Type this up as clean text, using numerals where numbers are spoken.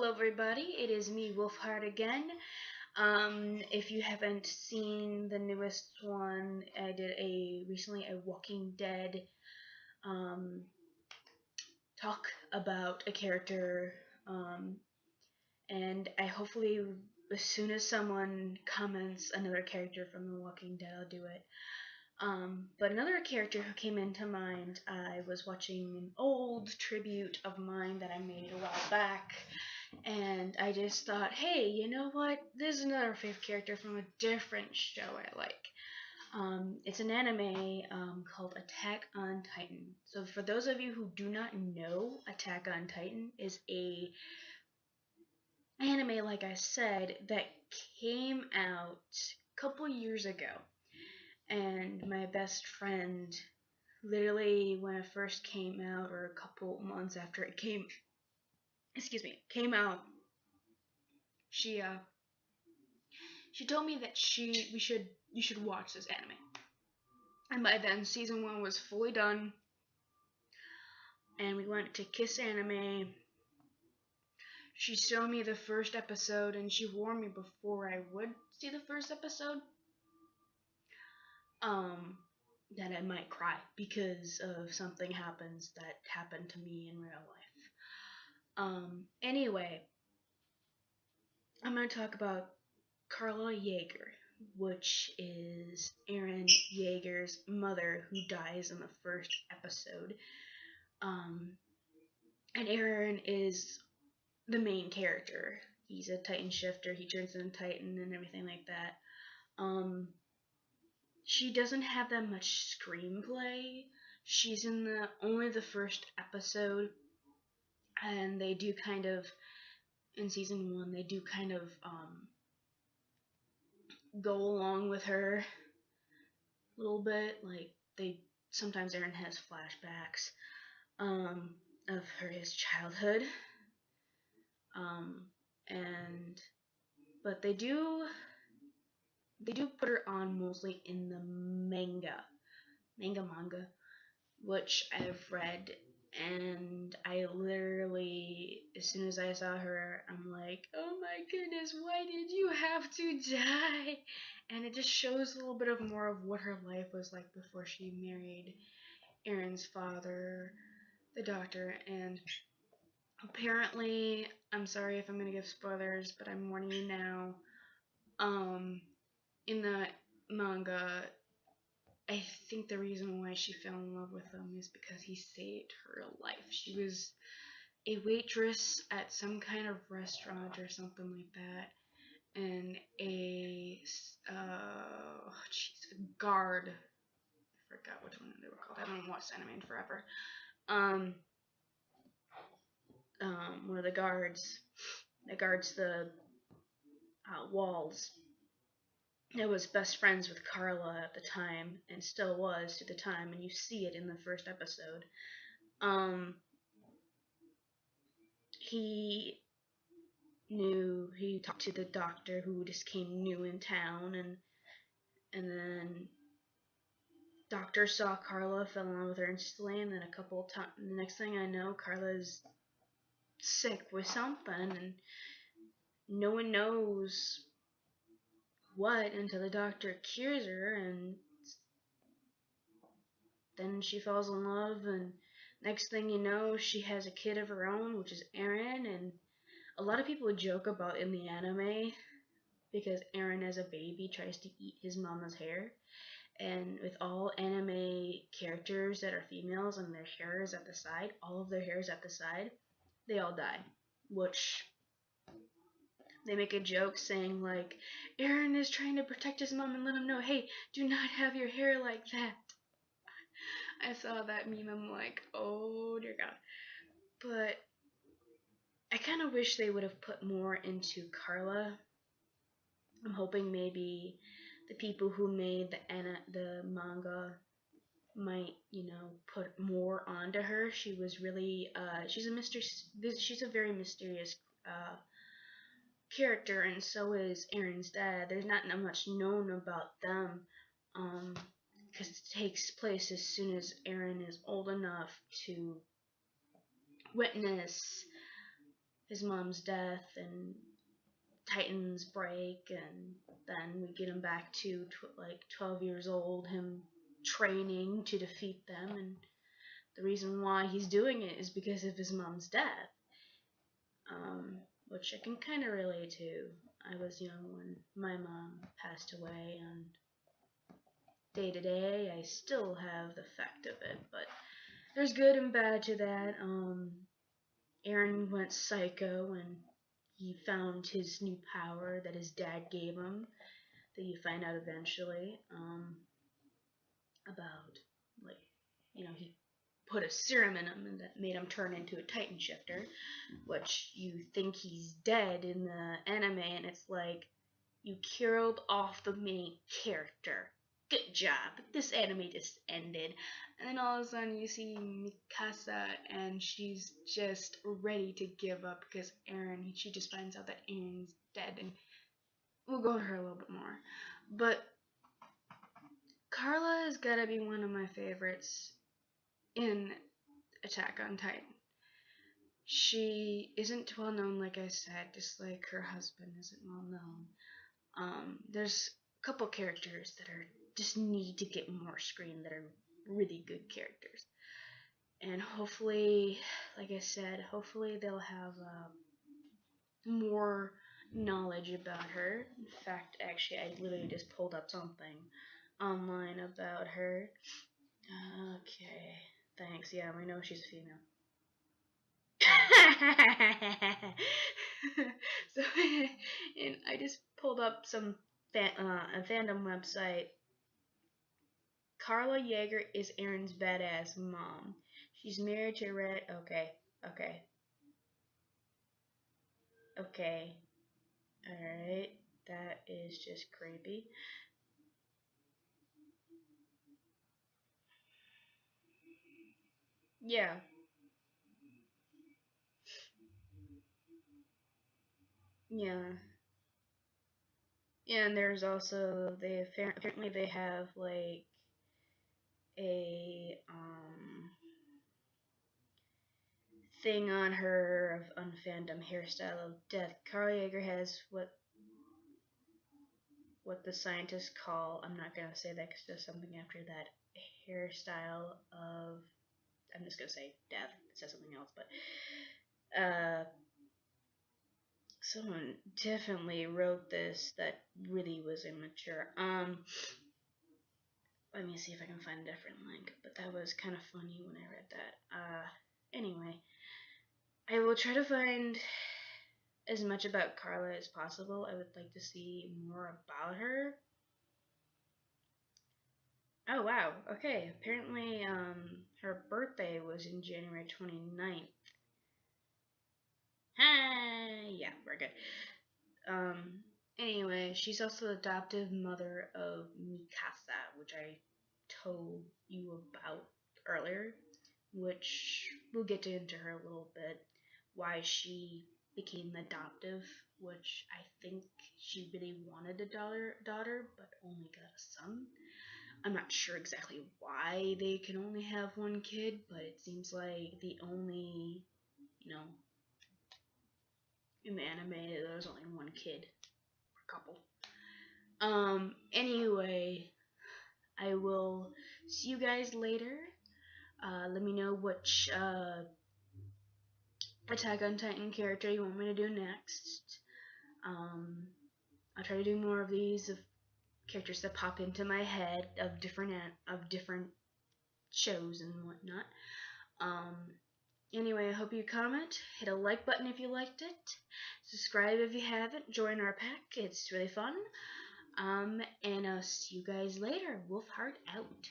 Hello, everybody. It is me, Wolfheart, again. If you haven't seen the newest one, I did recently a Walking Dead um, talk about a character, and I hopefully as soon as someone comments another character from The Walking Dead, I'll do it. But another character who came into mind, I was watching an old tribute of mine that I made a while back, and I just thought, hey, you know what? There's another fifth character from a different show I like. It's an anime called Attack on Titan. So for those of you who do not know, Attack on Titan is a anime, like I said, that came out a couple years ago. And my best friend, literally when it first came out, or a couple months after it came out, she told me that you should watch this anime. And by then season 1 was fully done, and we went to Kiss Anime. She showed me the first episode, and she warned me before I would see the first episode that I might cry because of something that happened to me in real life. Anyway, I'm going to talk about Carla Yeager, which is Eren Yeager's mother, who dies in the first episode. And Eren is the main character. He's a Titan shifter. He turns into Titan and everything like that. She doesn't have that much screenplay. She's in only the first episode, and they do kind of in season 1. They do kind of go along with her a little bit. Like sometimes Eren has flashbacks of his childhood. But they do put her on mostly in the manga, which I've read, and I literally, as soon as I saw her, I'm like, oh my goodness, why did you have to die? And it just shows a little bit of more of what her life was like before she married Eren's father, the doctor, and apparently, I'm sorry if I'm gonna give spoilers, but I'm warning you now. In the manga, I think the reason why she fell in love with him is because he saved her life. She was a waitress at some kind of restaurant or something like that, and a guard. I forgot which one they were called. I haven't watched anime in forever. One of the guards that guards the walls, I was best friends with Carla at the time, and still was to the time, and you see it in the first episode. He talked to the doctor who just came new in town, and then doctor saw Carla, fell in love with her instantly, and then the next thing I know, Carla's sick with something, and no one knows what until the doctor cures her, and then she falls in love, and next thing you know, she has a kid of her own, which is Eren. And a lot of people joke about in the anime because Eren as a baby tries to eat his mama's hair, and with all anime characters that are females and their hair is at the side, all of their hair is at the side, they all die, which they make a joke saying like, Eren is trying to protect his mom and let him know, hey, do not have your hair like that. I saw that meme, I'm like, oh dear God. But I kind of wish they would have put more into Carla. I'm hoping maybe the people who made the manga might, put more onto her. She was really, she's a very mysterious character, and so is Eren's dad. There's not much known about them, because it takes place as soon as Eren is old enough to witness his mom's death and Titans break, and then we get him back to like 12 years old, him training to defeat them, and the reason why he's doing it is because of his mom's death, which I can kind of relate to. I was young when my mom passed away, and day to day I still have the effect of it, but there's good and bad to that. Eren went psycho when he found his new power that his dad gave him, that you find out eventually, about, like, he put a serum in him and that made him turn into a Titan shifter, which you think he's dead in the anime, and it's like, you killed off the main character. Good job. This anime just ended. And then all of a sudden you see Mikasa and she's just ready to give up because she just finds out that Eren's dead, and we'll go over her a little bit more. But Carla has gotta be one of my favorites in Attack on Titan. She isn't well known, like I said, just like her husband isn't well known. There's a couple characters that are just need to get more screen that are really good characters, and hopefully, like I said, hopefully they'll have more knowledge about her. In fact, actually, I literally just pulled up something online about her. Okay, thanks. Yeah, we know she's a female. So, and I just pulled up some a fandom website. Carla Yeager is Eren's badass mom. She's married to Red. Okay. Alright. That is just creepy. Yeah. Yeah. And there's also, apparently they have like a thing on her of unfandom hairstyle of death. Carl Yeager has what the scientists call, I'm not gonna say that because there's something after that, hairstyle of, I'm just gonna say death. It says something else, but someone definitely wrote this that really was immature. Let me see if I can find a different link, but that was kind of funny when I read that. Anyway, I will try to find as much about Carla as possible. I would like to see more about her. Oh wow, okay. Apparently, her birthday was in January 29th. Hi, yeah, we're good. Anyway, she's also the adoptive mother of Mikasa, which I told you about earlier, which we'll get into her a little bit, why she became adoptive, which I think she really wanted a daughter, but only got a son. I'm not sure exactly why they can only have one kid, but it seems like the only, in the anime, there's only one kid per couple. Anyway, I will see you guys later. Let me know which Attack on Titan character you want me to do next. I'll try to do more of these of characters that pop into my head of different shows and whatnot. Anyway, I hope you comment, hit a like button if you liked it, subscribe if you haven't, join our pack, it's really fun. And I'll see you guys later. Wolfheart out.